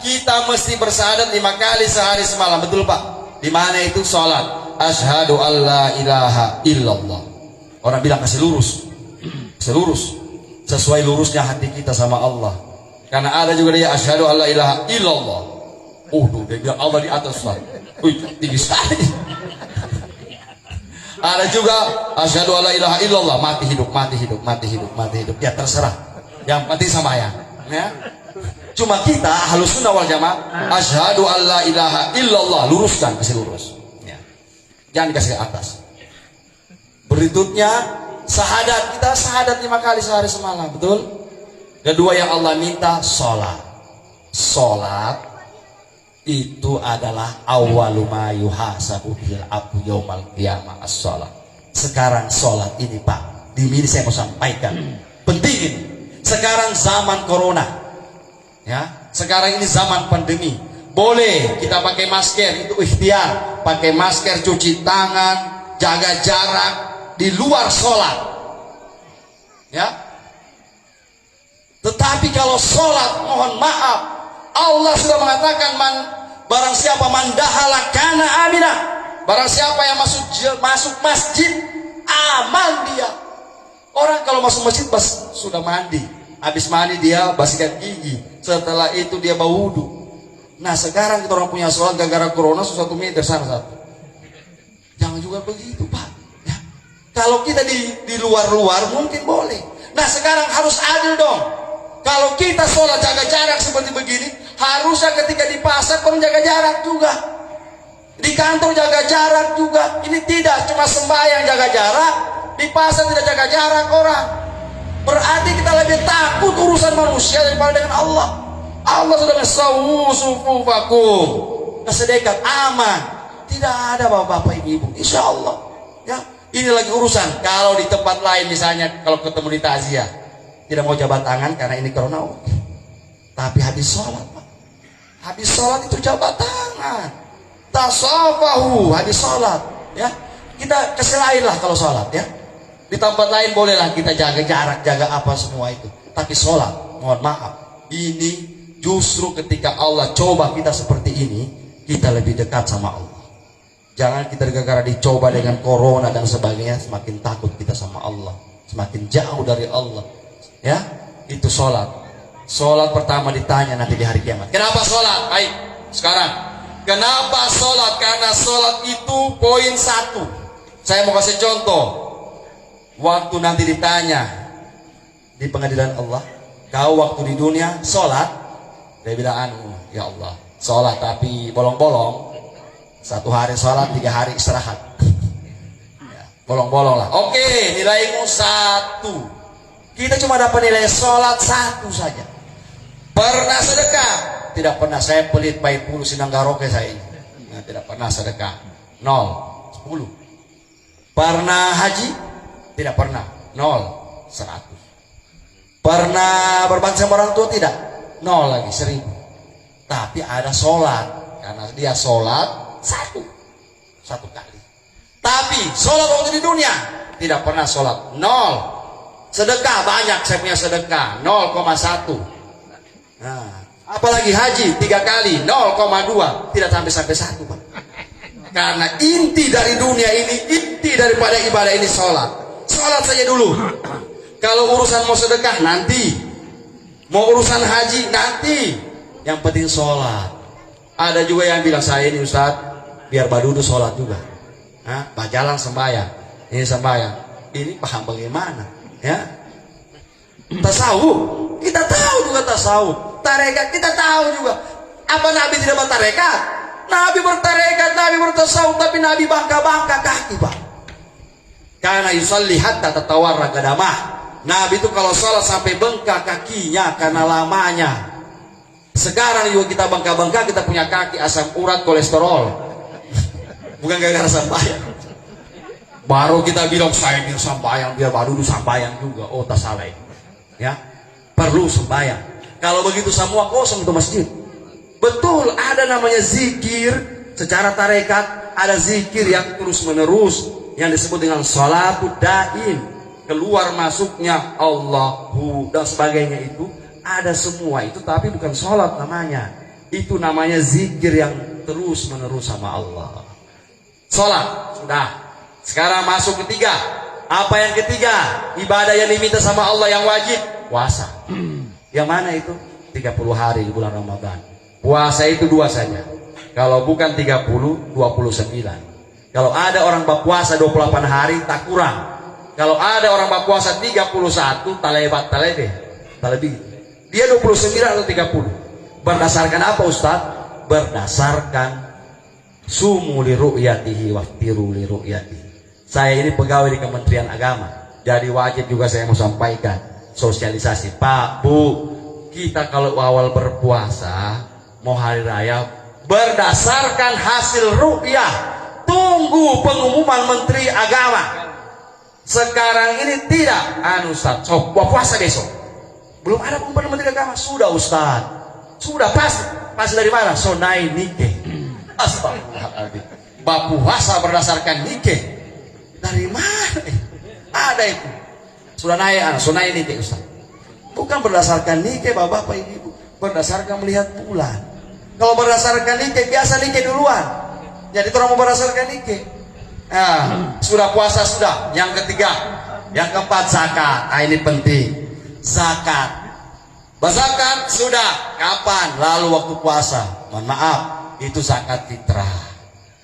Kita mesti bersyahadat 5 kali sehari semalam, betul Pak? Di mana itu sholat? Asyhadu an la ilaha illallah. Orang bilang kasih lurus, sesuai lurusnya hati kita sama Allah. Karena ada juga dia asyhadu an la ilaha illallah. Dia bilang Allah di atas Pak. Tinggi sekali. Ada juga asyhadu alla ilaha illallah, mati hidup. Ya terserah. Yang penting sama ya. Cuma kita Ahlus Sunnah wal Jamaah asyhadu alla ilaha illallah, luruskan, kasih lurus. Ya. Jangan dikasih ke atas. Berikutnya syahadat, kita syahadat 5 kali sehari semalam, betul? Kedua yang Allah minta salat. Salat itu adalah awwalu ma yuhasabu bil abdu yaumal qiyamah as-shalah. Sekarang salat ini Pak, di sini saya mau sampaikan penting ini. Sekarang zaman corona. Ya, sekarang ini zaman pandemi. Boleh kita pakai masker, itu ikhtiar. Pakai masker, cuci tangan, jaga jarak di luar salat. Ya. Tetapi kalau salat, mohon maaf, Allah sudah mengatakan barang siapa mandahala kana amina. Barang siapa yang masuk masjid aman dia. Orang kalau masuk masjid sudah mandi. Habis mandi dia bersihkan gigi. Setelah itu dia bau wudu. Nah sekarang kita orang punya sholat gara-gara corona 1 meter sana satu. Jangan juga begitu Pak ya. Kalau kita di luar-luar mungkin boleh. Nah sekarang harus adil dong. Kalau kita sholat jaga jarak seperti begini, Harusnya ketika di pasar orang jaga jarak juga, di kantor jaga jarak juga. Ini tidak, cuma sembahyang jaga jarak, di pasar tidak jaga jarak orang. Berarti kita lebih takut urusan manusia daripada dengan Allah. Allah sudah sawu sufufakum, kesedekat aman, tidak ada bapak-bapak ibu, insya Allah. Ya, ini lagi urusan. Kalau di tempat lain misalnya, kalau ketemu di takziah, tidak mau jabat tangan karena ini corona. Tapi habis sholat, Pak. Habis sholat itu jabat tangan. Tasafahu habis sholat. Ya, kita keselain lah kalau sholat ya. Di tempat lain bolehlah kita jaga jarak, jaga apa semua itu. Tapi sholat, mohon maaf, ini justru ketika Allah coba kita seperti ini, kita lebih dekat sama Allah. Jangan kita gara-gara dicoba dengan corona dan sebagainya, semakin takut kita sama Allah, semakin jauh dari Allah. Ya, itu sholat. Sholat pertama ditanya nanti di hari kiamat. Kenapa sholat? Baik, sekarang. Kenapa sholat? Karena sholat itu poin 1. Saya mau kasih contoh. Waktu nanti ditanya di pengadilan Allah, kau waktu di dunia sholat? Dia bilang, ya Allah, sholat tapi bolong-bolong. 1 hari sholat, 3 hari istirahat. Ya, bolong-bolong lah. Oke, nilaimu 1. Kita cuma dapat nilai sholat 1 saja. Pernah sedekah? Tidak pernah. Saya pelit baik puluh sinang garoke saya. Nah, tidak pernah sedekah. 0, 10. Pernah haji? Tidak pernah. 0, 100. Pernah berbakti sama orang tua? Tidak. 0 lagi, 1000. Tapi ada sholat, karena dia sholat 1 kali. Tapi sholat waktu di dunia tidak pernah sholat. 0. Sedekah banyak, saya punya sedekah 0,1. Nah, apalagi haji 3 kali 0,2, tidak sampai 1, Pak. Karena inti dari dunia ini, inti daripada ibadah ini sholat. Sholat saja dulu. Kalau urusan mau sedekah nanti, mau urusan haji nanti, yang penting sholat. Ada juga yang bilang, saya ini Ustaz biar badudu sholat juga. Nah, bajalan sembahyang, ini sembahyang, ini paham bagaimana? Ya, tasawuf kita tahu juga, tasawuf tarekat kita tahu juga. Apa Nabi tidak bertarekat? Nabi bertarekat, Nabi bertasawuf, tapi Nabi bangka-bangka kaki, Pak. Karena yusalli hatta tatawarra qadamah. Nabi itu kalau sholat sampai bengkak kakinya karena lamanya. Sekarang juga kita bengkak-bengkak, kita punya kaki asam urat, kolesterol. Bukan gara-gara sembahyang. Baru kita bilang saya biar sembahyang, biar baru sembahyang juga. Oh, tak salah itu. Ya, perlu sembahyang. Kalau begitu semua kosong itu masjid. Betul, ada namanya zikir secara tarekat, ada zikir yang terus menerus yang disebut dengan sholatud daim, keluar masuknya Allahu dan sebagainya, itu ada semua itu, tapi bukan sholat namanya. Itu namanya zikir yang terus menerus sama Allah. Sholat sudah. Sekarang masuk ketiga. Apa yang ketiga? Ibadah yang diminta sama Allah yang wajib, puasa. Yang mana itu? 30 hari di bulan Ramadan. Puasa itu 2 saja. Kalau bukan 30, 29. Kalau ada orang berpuasa 28 hari, tak kurang. Kalau ada orang berpuasa 31, talebat talebe, talebih. Dia 29 atau 30. Berdasarkan apa, Ustaz? Berdasarkan sumu li ru'yatihi waftiru li ru'yatihi. Saya ini pegawai di Kementerian Agama, jadi wajib juga saya mau sampaikan sosialisasi. Pak, Bu, kita kalau awal berpuasa mau hari raya berdasarkan hasil ru'yah, tunggu pengumuman Menteri Agama. Sekarang ini tidak, Ustaz, so, puasa besok. Belum ada pengumuman Menteri Agama. Sudah, Ustaz, sudah pasti dari mana? Sonai nike. Astagfirullahaladzim. Puasa berdasarkan nike. Dari mana? Ada itu. Sudah naik, sonai nike, Ustaz. Bukan berdasarkan nike, bapak ibu, berdasarkan melihat bulan. Kalau berdasarkan nike, biasa nike duluan. Jadi orang mau berdasarkan nike. Nah, sudah puasa sudah. Yang ketiga, yang keempat zakat. Nah, ini penting. Zakat. Zakat sudah. Kapan? Lalu waktu puasa. Mohon maaf, itu zakat fitrah.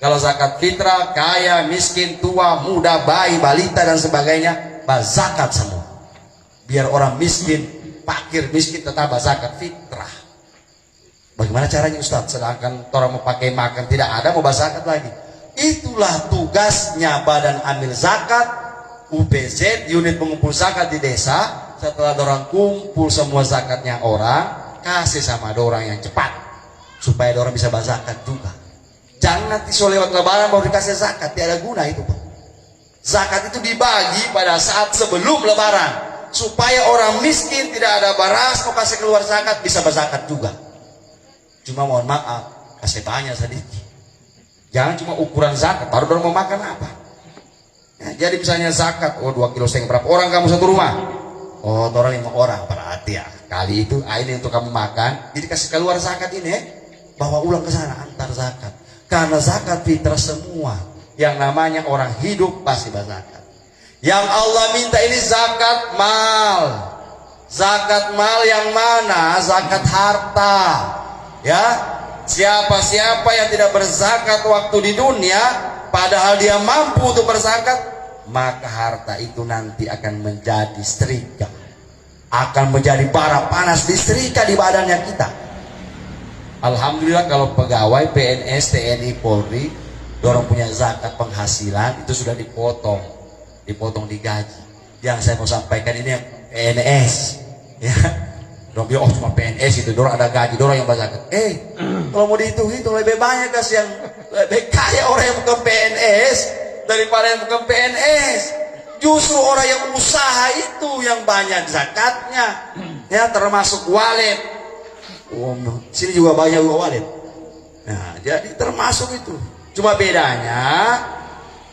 Kalau zakat fitrah, kaya, miskin, tua, muda, bayi, balita dan sebagainya, zakat semua. Biar orang miskin, fakir, miskin tetap zakat fitrah. Bagaimana caranya Ustadz? Sedangkan orang mau pakai makan tidak ada, mau zakat lagi. Itulah tugasnya Badan Amil Zakat, UPZ, unit pengumpul zakat di desa. Setelah orang kumpul semua zakatnya orang, kasih sama orang yang cepat, supaya orang bisa berzakat juga. Jangan nanti lewat lebaran baru dikasih zakat, tidak ada guna itu Pak. Zakat itu dibagi pada saat sebelum lebaran, supaya orang miskin tidak ada beras mau kasih keluar zakat bisa berzakat juga. Cuma mohon maaf, kasih banyak sedikit. Jangan cuma ukuran zakat, baru orang mau makan apa. Ya, jadi misalnya zakat, 2,5 kilo berapa orang kamu satu rumah? Oh, orang 5 orang, berarti ya kali itu ini untuk kamu makan. Jadi kasih keluar zakat ini, bawa ulang ke sana antar zakat. Karena zakat fitrah semua. Yang namanya orang hidup pasti berzakat. Yang Allah minta ini zakat mal. Zakat mal yang mana? Zakat harta. Ya, siapa-siapa yang tidak berzakat waktu di dunia, padahal dia mampu untuk berzakat, maka harta itu nanti akan menjadi setrika, akan menjadi bara panas disetrika di badannya kita. Alhamdulillah kalau pegawai PNS, TNI, Polri, dorong punya zakat penghasilan itu sudah dipotong di gaji. Yang saya mau sampaikan ini yang PNS, ya. Dorong bilang, oh cuma PNS itu, dorong ada gaji, dorong yang berzakat. Kalau mau dihitung-hitung lebih banyak yang lebih kaya orang yang bukan PNS daripada yang bukan PNS. Justru orang yang usaha itu yang banyak zakatnya, ya, termasuk walet. Sini juga banyak walet. Nah, jadi termasuk itu. Cuma bedanya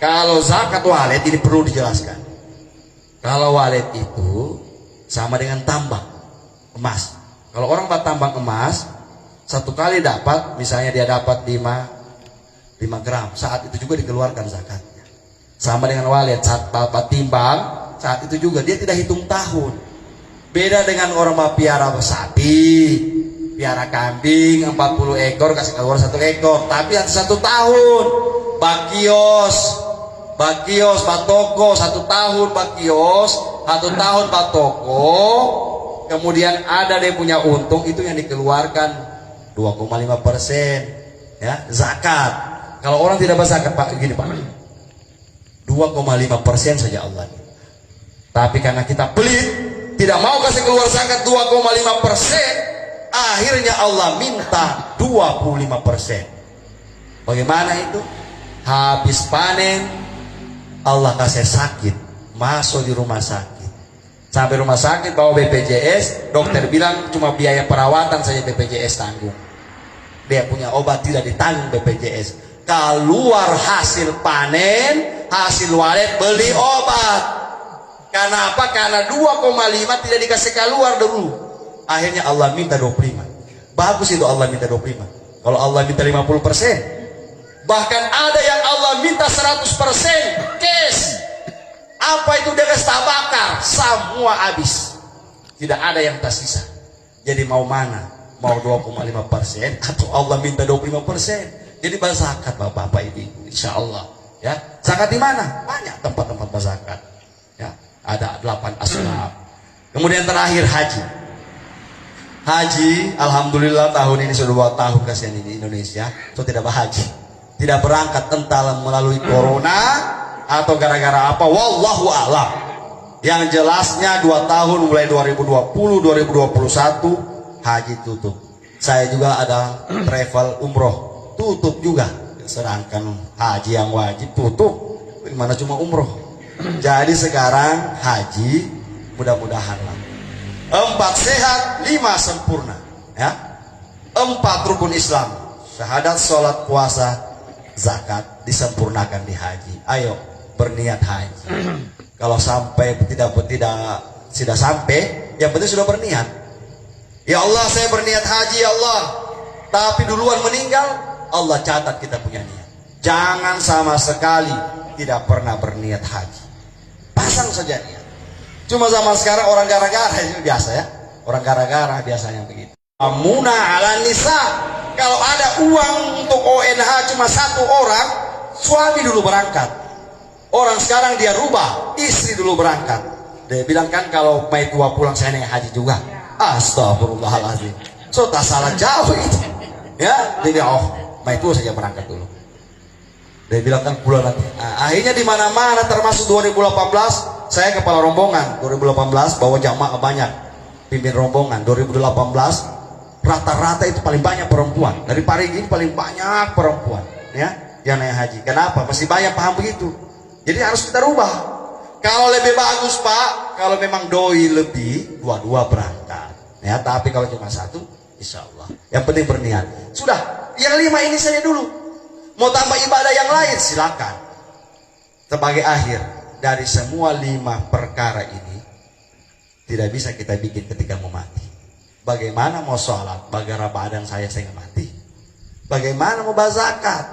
kalau zakat walet ini perlu dijelaskan. Kalau walet itu sama dengan tambang emas. Kalau orang buat tambang emas, satu kali dapat, misalnya dia dapat 5 gram, saat itu juga dikeluarkan zakatnya. Sama dengan walet, saat dapat timbang, saat itu juga dia tidak hitung tahun. Beda dengan orang mau piara sapi, piara kambing 40 ekor kasih keluar 1 ekor, tapi ada 1 tahun. Bakios, batoko 1 tahun bakios, 1 tahun batoko. Kemudian ada dia punya untung, itu yang dikeluarkan 2,5% ya zakat. Kalau orang tidak berzakat Pak, gini Pak, 2,5% saja Allah. Tapi karena kita pelit, tidak mau kasih keluar zakat 2,5%, akhirnya Allah minta 25%. Bagaimana itu? Habis panen Allah kasih sakit, masuk di rumah sakit. Sampai rumah sakit bawa BPJS, dokter bilang cuma biaya perawatan saja BPJS tanggung. Dia punya obat tidak ditanggung BPJS. Keluar hasil panen, hasil walet, beli obat. Karena apa? Karena 2,5 tidak dikasih keluar dulu. Akhirnya Allah minta 25. Bagus itu Allah minta 25. Kalau Allah minta 50%, bahkan ada yang Allah minta 100% cash. Apa itu dia kasih bakar, semua habis, tidak ada yang tersisa. Jadi mau mana? Mau 2,5% atau Allah minta 25%? Jadi berzakat bapak-bapak ibu, insya Allah. Ya, zakat di mana? Banyak tempat-tempat berzakat. Ya, ada 8 asnaf. Kemudian terakhir haji. Haji, alhamdulillah tahun ini sudah 2 tahun kasihan di Indonesia, so tidak berhaji, tidak berangkat, entah melalui corona atau gara-gara apa, wallahu a'lam. Yang jelasnya 2 tahun mulai 2020 2021 haji tutup. Saya juga ada travel umroh tutup juga, sedangkan haji yang wajib tutup, bagaimana cuma umroh. Jadi sekarang haji mudah-mudahan lah 4 sehat 5 sempurna, ya, 4 rukun Islam, syahadat, sholat, puasa, zakat disempurnakan di haji. Ayo berniat haji. Kalau sampai tidak sampai, yang penting sudah berniat. Ya Allah, saya berniat haji ya Allah, tapi duluan meninggal, Allah catat kita punya niat. Jangan sama sekali tidak pernah berniat haji. Pasang saja niat. Cuma zaman sekarang orang gara-gara itu biasa ya. Orang gara-gara biasanya begitu. Amuna ala nisa. Kalau ada uang untuk ONH cuma 1 orang, suami dulu berangkat. Orang sekarang dia rubah, istri dulu berangkat. Dia bilang kan kalau Mei tua pulang saya naik haji juga. Astagfirullahaladzim. So tak salah jauh itu. Ya, jadi itu saja berangkat dulu. Dia bilang kan bulan nanti. Akhirnya di mana-mana termasuk 2018 saya kepala rombongan. 2018 bawa jamaah banyak, pimpin rombongan. 2018 rata-rata itu paling banyak perempuan. Dari Parigi ini paling banyak perempuan, ya, yang naik haji. Kenapa? Masih banyak paham begitu. Jadi harus kita rubah. Kalau lebih bagus Pak, kalau memang doi lebih, dua-dua berangkat. Ya, tapi kalau cuma satu, insya Allah. Yang penting berniat. Sudah, yang 5 ini saja dulu. Mau tambah ibadah yang lain, silakan. Sebagai akhir dari semua 5 perkara ini, tidak bisa kita bikin ketika mau mati. Bagaimana mau sholat, bagaimana badan saya nggak mati? Bagaimana mau zakat?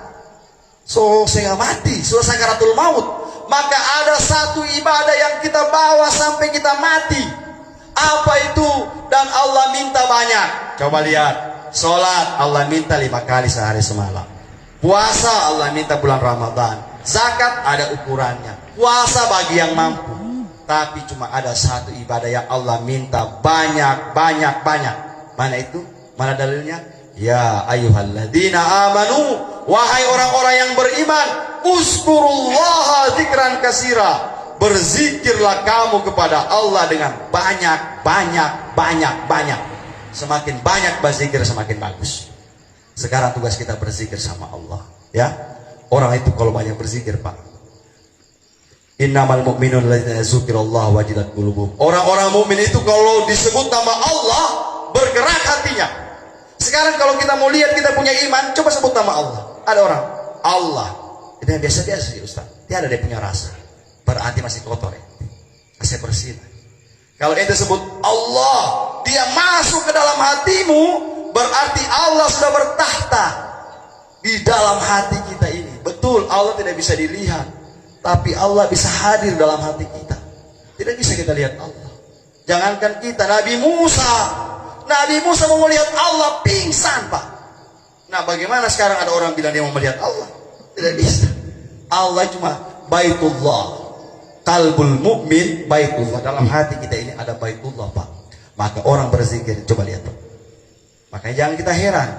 Saya nggak mati, sudah sakaratul maut. Maka ada satu ibadah yang kita bawa sampai kita mati. Apa itu? Dan Allah minta banyak. Coba lihat, sholat Allah minta 5 kali sehari semalam. Puasa Allah minta bulan Ramadan. Zakat ada ukurannya. Puasa bagi yang mampu. Tapi cuma ada satu ibadah yang Allah minta banyak. Mana itu? Mana dalilnya? Ya ayyuhalladzina amanu, wahai orang-orang yang beriman, uzkurullaha dzikran katsira. Berzikirlah kamu kepada Allah dengan banyak. Semakin banyak berzikir semakin bagus. Sekarang tugas kita berzikir sama Allah, ya. Orang itu kalau banyak berzikir, Pak. Innamal mu'minun alladzina dzukirallahu wajilat qulubuhum. Orang-orang mukmin itu kalau disebut nama Allah bergerak hatinya. Sekarang kalau kita mau lihat kita punya iman, coba sebut nama Allah. Ada orang Allah, itu yang biasa-biasa sih Ustaz. Tiada dia punya rasa. Berarti masih kotor ya. Masih bersih. Kalau ente sebut Allah, dia masuk ke dalam hatimu, berarti Allah sudah bertahta di dalam hati kita ini. Betul, Allah tidak bisa dilihat, tapi Allah bisa hadir dalam hati kita. Tidak bisa kita lihat Allah. Jangankan kita, Nabi Musa mau melihat Allah pingsan, Pak. Nah, bagaimana sekarang ada orang bilang dia mau melihat Allah? Tidak bisa. Allah cuma Baitullah. Qalbul mu'min baitullah. Dalam hati kita ini ada baitullah, Pak. Maka orang berzikir, coba lihat, Pak. Makanya jangan kita heran.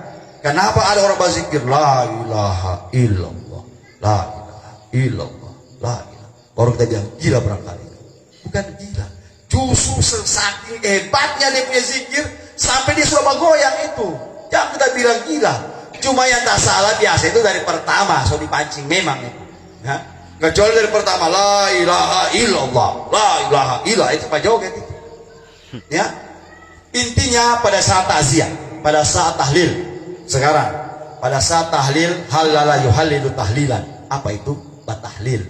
Kenapa ada orang berzikir la ilaha illallah, la ilaha illallah, la ilaha. Baru kita bilang gila barangkali. Bukan gila. Justru saking hebatnya dia punya zikir sampai dia sudah goyang itu. Jangan kita bilang gila. Cuma yang tak salah biasa itu dari pertama, so dipancing memang itu. Ya. Kecuali dari pertama la ilaha illallah, la ilaha illallah, itu Pak joget itu. Ya. Intinya pada saat takziah, pada saat tahlil. Sekarang pada saat tahlil halala yuhallilu tahlilan. Apa itu? Batahlil.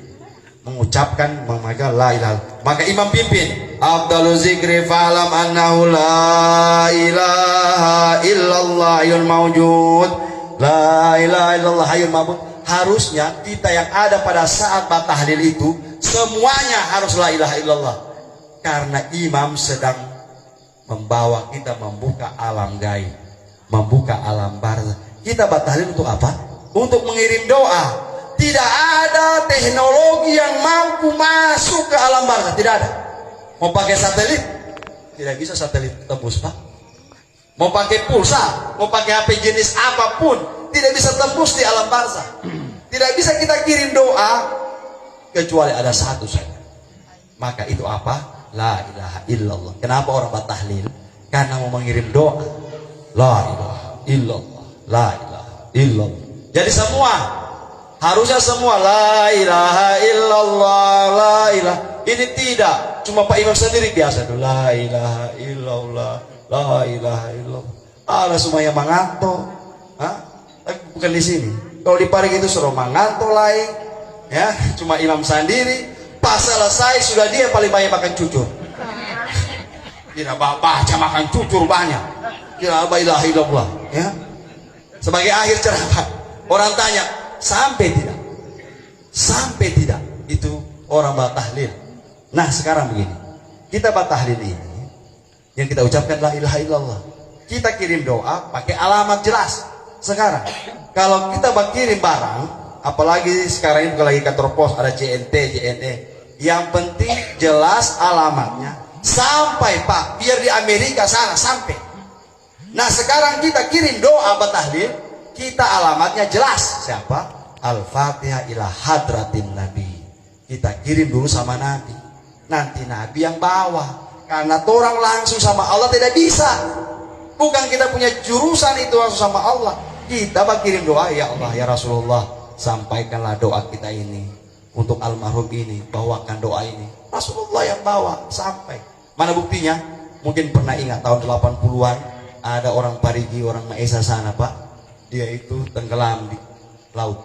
Mengucapkan memakai la ilaha. Maka imam pimpin, afdalu zikri fa'lam annahu la ilaha illallah hayyul mawjud. La ilaha illallah hayyul mawjud. Harusnya kita yang ada pada saat batahlil itu semuanya harus la ilaha illallah. Karena imam sedang membawa kita membuka alam gaib, membuka alam barzah. Kita batahlil untuk apa? Untuk mengirim doa. Tidak ada teknologi yang mampu masuk ke alam barzah, tidak ada. Mau pakai satelit? Tidak bisa satelit tembus, Pak. Mau pakai pulsa, mau pakai HP jenis apapun, tidak bisa tembus di alam barzah. Tidak bisa kita kirim doa kecuali ada satu saja. Maka itu apa? La ilaha illallah. Kenapa orang batahlil? Karena mau mengirim doa. La ilaha illallah, la ilaha illallah. Jadi semua harusnya semua la ilaha illallah, la ilaha. Ini tidak, cuma Pak Imam sendiri biasa tuh la ilaha illallah, la ilaha illallah. Ada semua yang mengantuk. Tapi bukan di sini. Kalau di Parigi itu suruh mengantuk lain, ya, cuma imam sendiri. Pas selesai sudah dia paling banyak makan cucur. Tidak baca makan cucur banyak. Tidak la ilaha illallah, ya. Sebagai akhir ceramah, orang tanya, sampai tidak? Sampai tidak? Itu orang batahlil. Nah, sekarang begini. Kita batahlil ini yang kita ucapkan la ilaha illallah. Kita kirim doa pakai alamat jelas. Sekarang kalau kita kirim barang, apalagi sekarang ini kalau lagi kantor pos ada JNT, JNE, yang penting jelas alamatnya. Sampai Pak, biar di Amerika sana sampai. Nah sekarang kita kirim doa batahlil, Kita alamatnya jelas. Siapa? Al-Fatihah ila hadratin Nabi. Kita kirim dulu sama Nabi. Nanti Nabi yang bawa. Karena orang langsung sama Allah tidak bisa. Bukan kita punya jurusan itu langsung sama Allah. Kita kirim doa, ya Allah, ya Rasulullah, sampaikanlah doa kita ini untuk almarhum ini. Bawakan doa ini. Rasulullah yang bawa sampai. Mana buktinya? Mungkin pernah ingat tahun 80-an ada orang Parigi, orang Maesa sana, Pak. Dia itu tenggelam di laut.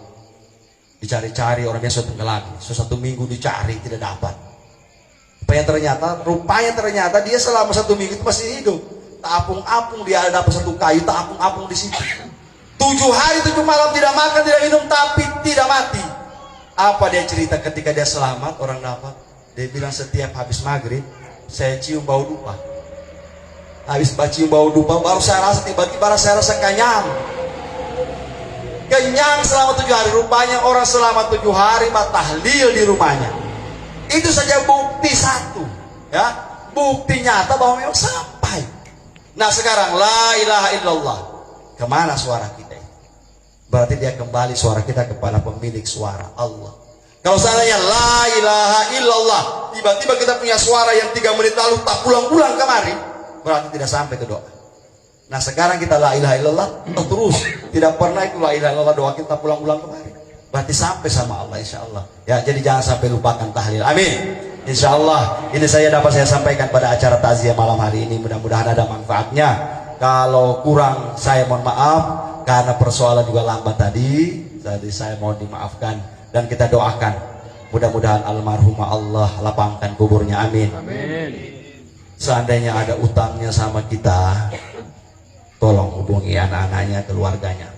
Dicari-cari, orangnya sudah tenggelam. Satu minggu dicari tidak dapat. Rupanya ternyata dia selama 1 minggu itu masih hidup. Apung-apung dia dapat satu kayu, apung-apung di situ. 7 hari 7 malam tidak makan, tidak minum, tapi tidak mati. Apa dia cerita ketika dia selamat, orang dapat? Dia bilang setiap habis maghrib, saya cium bau dupa. Habis cium bau dupa, baru saya rasa tiba-tiba saya rasa kenyang. Kenyang selama 7 hari. Rupanya orang selama 7 hari tahlil di rumahnya. Itu saja bukti satu, ya, bukti nyata bahwa memang sampai. Nah sekarang la ilaha illallah, kemana suara kita? Berarti dia kembali suara kita kepada pemilik suara, Allah. Kalau seandainya la ilaha illallah, tiba-tiba kita punya suara yang 3 menit lalu tak pulang-pulang kemari, berarti tidak sampai ke doa. Nah sekarang kita la ilaha illallah terus, tidak pernah itu la ilaha illallah doa kita pulang-pulang kemari. Berarti sampai sama Allah, insya Allah. Ya, jadi jangan sampai lupakan tahlil. Amin. Insya Allah ini dapat saya sampaikan pada acara takziah malam hari ini. Mudah-mudahan ada manfaatnya. Kalau kurang saya mohon maaf karena persoalan juga lambat tadi. Jadi saya mohon dimaafkan dan kita doakan. Mudah-mudahan almarhumah Allah lapangkan kuburnya. Amin. Amin. Seandainya ada utangnya sama kita, tolong hubungi anak-anaknya, keluarganya.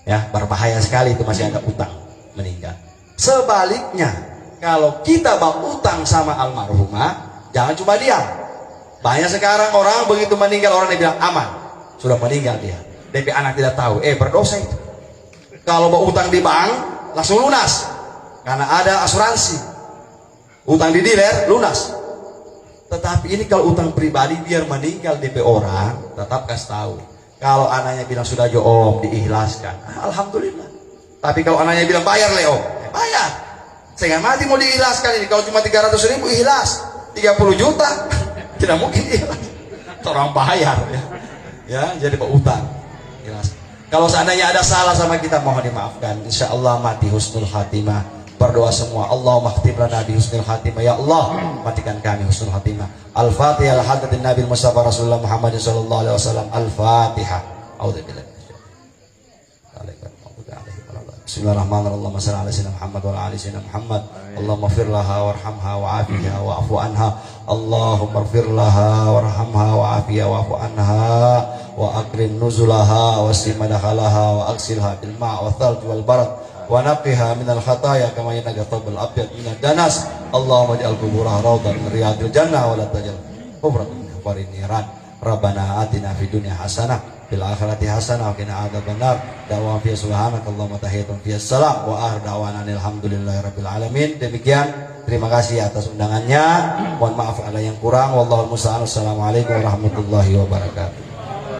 Ya, berbahaya sekali itu masih ada utang meninggal. Sebaliknya, kalau kita bawa utang sama almarhumah, jangan cuma diam. Banyak sekarang orang begitu meninggal, orang dia bilang aman, sudah meninggal dia. DP anak tidak tahu, berdosa itu. Kalau bawa utang di bank, langsung lunas, karena ada asuransi. Utang di dealer, lunas. Tetapi ini kalau utang pribadi, biar meninggal DP orang, tetap kasih tahu. Kalau anaknya bilang sudah jo om, diikhlaskan, alhamdulillah. Tapi kalau anaknya bilang bayar le om, bayar. Saya nggak mati mau diikhlaskan ini. Kalau cuma 300.000 ikhlas, 30 juta tidak mungkin ikhlas. Orang bayar ya. Ya, jadi pak utang. Ikhlas. Kalau seandainya ada salah sama kita, mohon dimaafkan. Insya Allah mati husnul khatimah. Berdoa semua, Allahumma khtim lana bi husnil khatimah. Ya Allah, matikan kami husnul khatimah. Al-Fatihah al-hadratin Nabi Mustafa Rasulullah Muhammad sallallahu alaihi wasallam. Al-Fatihah. A'udzubillahi Bismillahirrahmanirrahim. Allahumma shalli ala sayyidina Muhammad wa ala ali sayyidina Muhammad. Allahumma ighfir laha warhamha wa'afiha wa'fu anha. Allahumma ighfir laha warhamha wa'afiha wa'fu anha wa akrim nuzulaha wa simadakalaha wa aksilha bil ma' wa thalj wal barad wa naqiha minal khataya kama yanqa thawbul abyad minad danas. Allahumma ij'al quburah rawdan min riyadil jannah wa la tajal qubratan min hufarin niran. Rabbana atina fid dunya hasanah fil akhirati hasanah wa qina adzabannar. Da'wa fi subhanakallahumma tahiyatun fi salam wa akhir da'wana alhamdulillahirabbil alamin. Demikian, terima kasih atas undangannya. Mohon maaf ada yang kurang. Wallahul musta'an. Assalamualaikum warahmatullahi wabarakatuh.